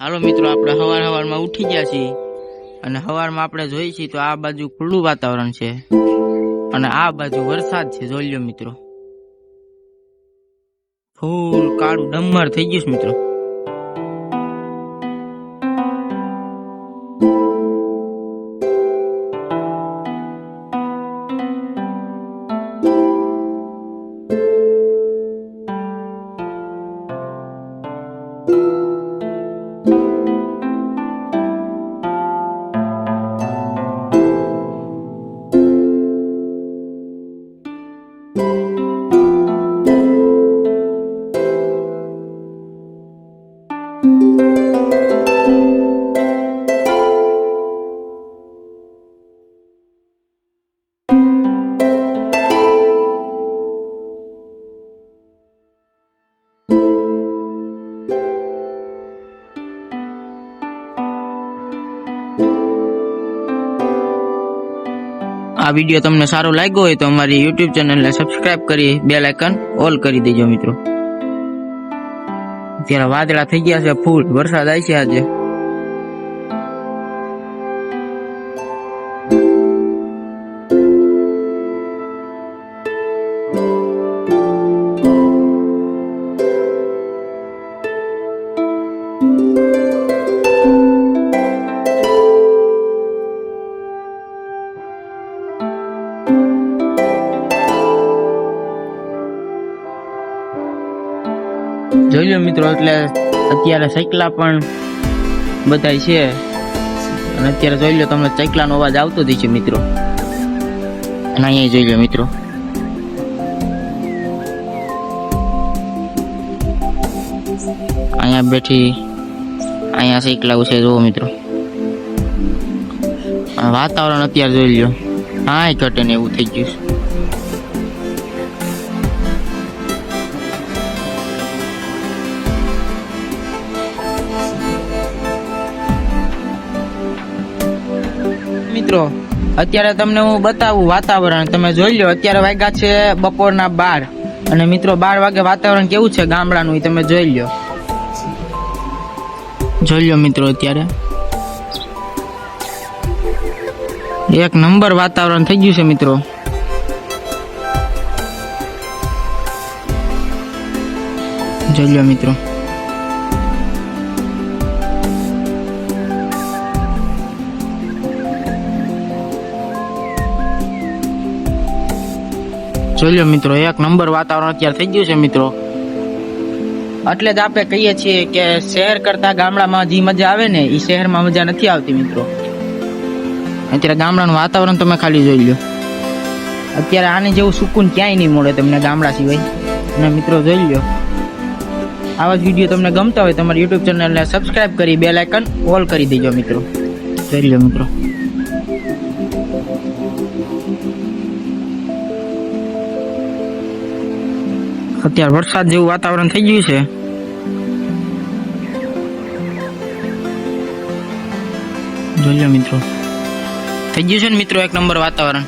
હાલો મિત્રો, આપણે હવારમાં ઉઠી ગયા છીએ અને હવારમાં આપણે જોઈ છીએ તો આ બાજુ ખુલ્લું વાતાવરણ છે અને આ બાજુ વરસાદ છે. જોઈ લો મિત્રો, ફૂલ કાળું ડમર થઈ ગયું છે મિત્રો. આ વિડીયો તમને સારો લાગ્યો હોય તો અમારી YouTube ચેનલને સબસ્ક્રાઇબ કરી બેલ આઇકન ઓલ કરી દેજો મિત્રો. અત્યારે વાદળા થઈ ગયા છે, ફૂલ વરસાદ આવી છે આજે. જોઈ લો મિત્રો, એટલે અત્યારે ચકલા પણ બધાય છે અને અત્યારે જોઈ લો તમને ચકલાનો અવાજ આવતો જ છે મિત્રો. અને અહીંયા જોઈ લો મિત્રો, અહીંયા બેઠી અહીંયા ચકલાઓ છે. જુઓ મિત્રો, વાતાવરણ અત્યારે જોઈ લો, હા ઘટે ને એવું થઈ ગયું છે. મિત્રો અત્યારે તમને હું બતાવું વાતાવરણ, તમે જોઈ લો. અત્યારે વાગ્યા છે બપોરના 12 અને મિત્રો 12 વાગે વાતાવરણ કેવું છે ગામડાનું એ તમે જોઈ લો. જોઈ લો મિત્રો, અત્યારે એક નંબર વાતાવરણ થઈ ગયું છે મિત્રો. જોઈ લો મિત્રો, જોઈ લો મિત્રો, એક નંબર વાતાવરણ અત્યારે થઈ ગયું છે મિત્રો. એટલે જ આપણે કહીએ છીએ કે શહેર કરતા ગામડામાં જે મજા આવે ને એ શહેરમાં મજા નથી આવતી મિત્રો. અત્યારે ગામડાનું વાતાવરણ તમે ખાલી જોઈ લો. અત્યારે આની જેવું સુકૂન ક્યાંય નહીં મળે તમને ગામડા સિવાય. અને મિત્રો જોઈ લો, આવા જ વિડીયો તમને ગમતા હોય તમારી YouTube ચેનલને સબસ્ક્રાઇબ કરી બેલ આઇકન ઓલ કરી દેજો મિત્રો. જોઈ લો મિત્રો, અત્યારે વરસાદ જેવું વાતાવરણ થઈ ગયું છે. જોઈ લો મિત્રો, થઈ ગયું છે ને મિત્રો એક નંબર વાતાવરણ.